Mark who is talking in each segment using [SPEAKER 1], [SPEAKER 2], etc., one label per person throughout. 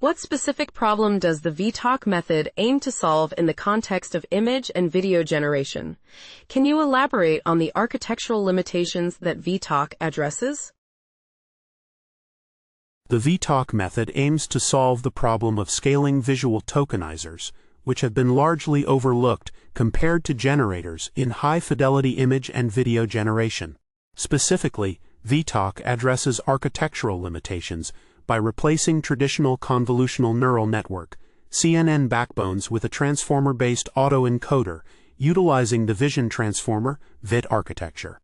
[SPEAKER 1] What specific problem does the VTalk method aim to solve in the context of image and video generation? Can you elaborate on the architectural limitations that VTalk addresses?
[SPEAKER 2] The VTalk method aims to solve the problem of scaling visual tokenizers, which have been largely overlooked compared to generators in high-fidelity image and video generation. Specifically, VTalk addresses architectural limitations by replacing traditional convolutional neural network (CNN) backbones with a transformer-based autoencoder utilizing the Vision Transformer (VIT) architecture.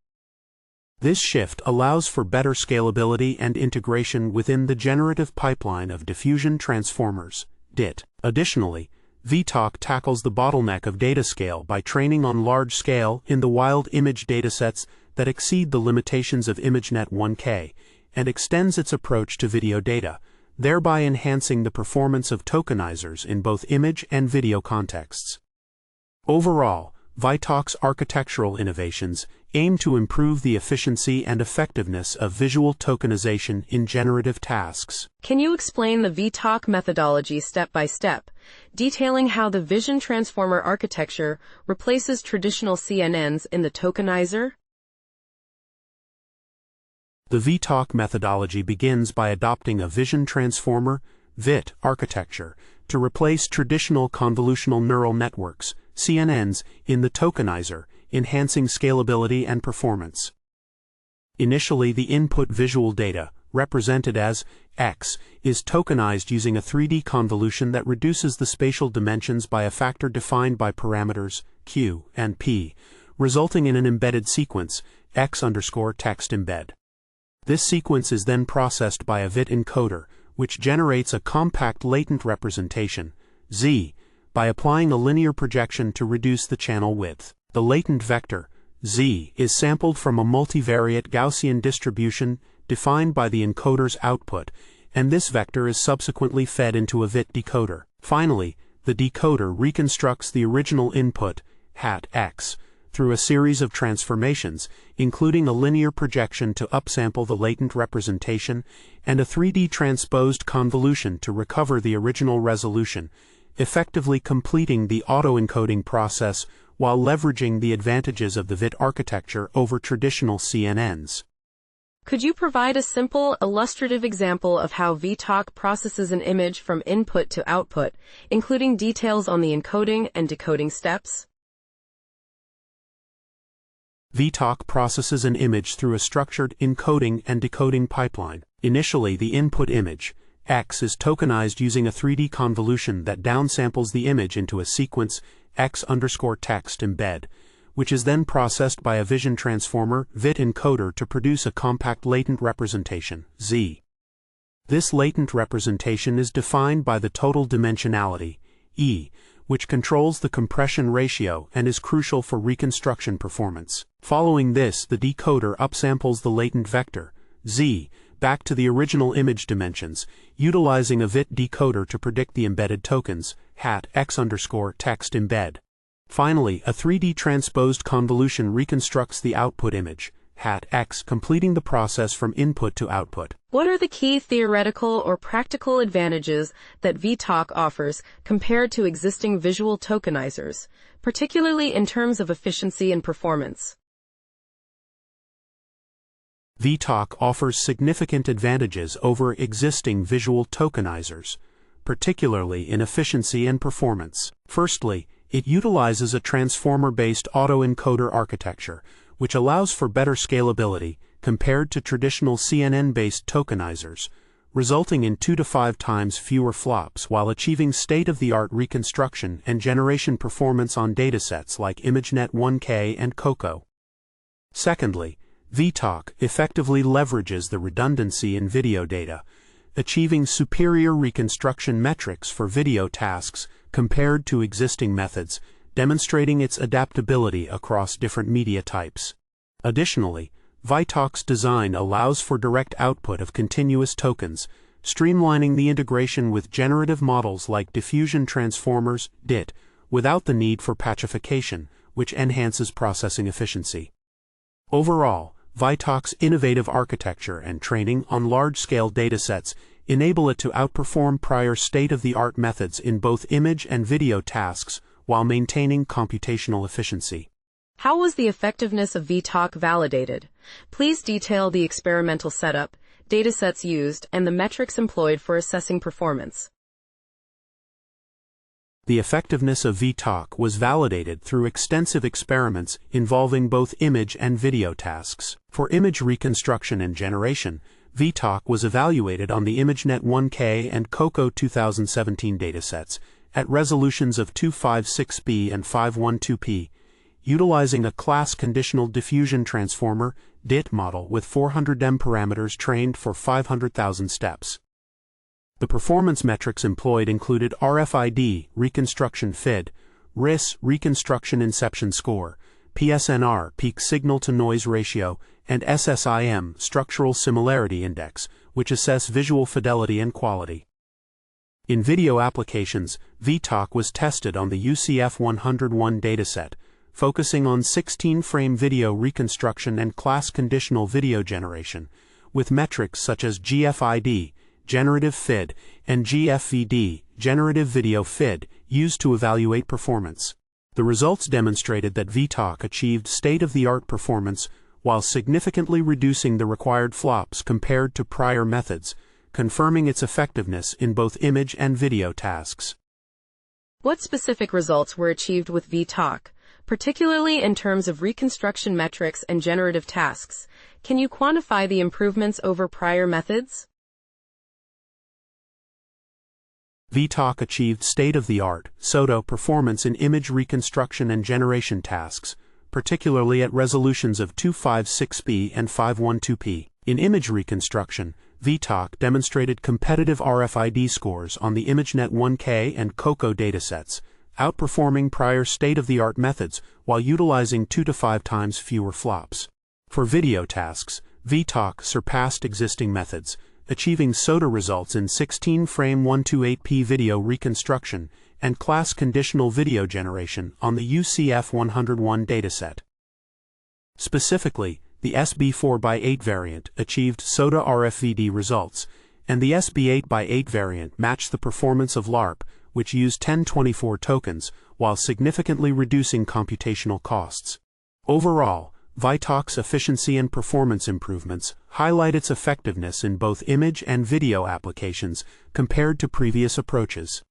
[SPEAKER 2] This shift allows for better scalability and integration within the generative pipeline of diffusion transformers (DIT). Additionally, VTalk tackles the bottleneck of data scale by training on large scale in the wild image datasets that exceed the limitations of ImageNet 1K, and extends its approach to video data, thereby enhancing the performance of tokenizers in both image and video contexts. Overall, VTalk's architectural innovations aim to improve the efficiency and effectiveness of visual tokenization in generative tasks.
[SPEAKER 1] Can you explain the VTalk methodology step by step, detailing how the Vision Transformer architecture replaces traditional CNNs in the tokenizer?
[SPEAKER 2] The VTalk methodology begins by adopting a Vision Transformer (VIT) architecture to replace traditional convolutional neural networks (CNNs) in the tokenizer, enhancing scalability and performance. Initially, the input visual data, represented as X, is tokenized using a 3D convolution that reduces the spatial dimensions by a factor defined by parameters Q and P, resulting in an embedded sequence, X_text embed. This sequence is then processed by a VIT encoder, which generates a compact latent representation, Z, by applying a linear projection to reduce the channel width. The latent vector, Z, is sampled from a multivariate Gaussian distribution defined by the encoder's output, and this vector is subsequently fed into a VIT decoder. Finally, the decoder reconstructs the original input, X, through a series of transformations, including a linear projection to upsample the latent representation and a 3D transposed convolution to recover the original resolution, effectively completing the autoencoding process while leveraging the advantages of the VIT architecture over traditional CNNs.
[SPEAKER 1] Could you provide a simple, illustrative example of how VTalk processes an image from input to output, including details on the encoding and decoding steps?
[SPEAKER 2] VTalk processes an image through a structured encoding and decoding pipeline. Initially, the input image, X, is tokenized using a 3D convolution that downsamples the image into a sequence X_text embed, which is then processed by a Vision Transformer (VIT) encoder to produce a compact latent representation, Z. This latent representation is defined by the total dimensionality, E, which controls the compression ratio and is crucial for reconstruction performance. Following this, the decoder upsamples the latent vector, Z, back to the original image dimensions, utilizing a VIT decoder to predict the embedded tokens, X_text embed. Finally, a 3D transposed convolution reconstructs the output image, X, completing the process from input to output.
[SPEAKER 1] What are the key theoretical or practical advantages that VTalk offers compared to existing visual tokenizers, particularly in terms of efficiency and performance?
[SPEAKER 2] VTalk offers significant advantages over existing visual tokenizers, particularly in efficiency and performance. Firstly, it utilizes a transformer-based autoencoder architecture, which allows for better scalability compared to traditional CNN-based tokenizers, resulting in 2 to 5 times fewer flops while achieving state-of-the-art reconstruction and generation performance on datasets like ImageNet 1K and COCO. Secondly, VTalk effectively leverages the redundancy in video data, achieving superior reconstruction metrics for video tasks compared to existing methods, demonstrating its adaptability across different media types. Additionally, VTalk's design allows for direct output of continuous tokens, streamlining the integration with generative models like diffusion transformers (DIT), without the need for patchification, which enhances processing efficiency. Overall, VTalk's innovative architecture and training on large-scale datasets enable it to outperform prior state-of-the-art methods in both image and video tasks while maintaining computational efficiency.
[SPEAKER 1] How was the effectiveness of VTalk validated? Please detail the experimental setup, datasets used, and the metrics employed for assessing performance.
[SPEAKER 2] The effectiveness of VTalk was validated through extensive experiments involving both image and video tasks. For image reconstruction and generation, VTalk was evaluated on the ImageNet 1K and COCO 2017 datasets at resolutions of 256p and 512p, utilizing a class conditional diffusion transformer DIT model with 400M parameters trained for 500,000 steps. The performance metrics employed included RFID, reconstruction FID, RIS, reconstruction inception score, PSNR, peak signal-to-noise ratio, and SSIM, structural similarity index, which assess visual fidelity and quality. In video applications, VTalk was tested on the UCF101 dataset, focusing on 16-frame video reconstruction and class-conditional video generation, with metrics such as GFID, generative FID, and GFVD, generative video FID, used to evaluate performance. The results demonstrated that VTalk achieved state-of-the-art performance while significantly reducing the required flops compared to prior methods, confirming its effectiveness in both image and video tasks.
[SPEAKER 1] What specific results were achieved with VTalk, particularly in terms of reconstruction metrics and generative tasks? Can you quantify the improvements over prior methods?
[SPEAKER 2] VTalk achieved state-of-the-art SOTA performance in image reconstruction and generation tasks, particularly at resolutions of 256p and 512p. In image reconstruction, VTalk demonstrated competitive RFID scores on the ImageNet 1K and COCO datasets, outperforming prior state-of-the-art methods while utilizing 2 to 5 times fewer flops. For video tasks, VTalk surpassed existing methods, achieving SOTA results in 16-frame 128p video reconstruction and class-conditional video generation on the UCF101 dataset. Specifically, the SB4x8 variant achieved SOTA RFVD results, and the SB8x8 variant matched the performance of LARP, which used 1024 tokens, while significantly reducing computational costs. Overall, VTalk's efficiency and performance improvements highlight its effectiveness in both image and video applications compared to previous approaches.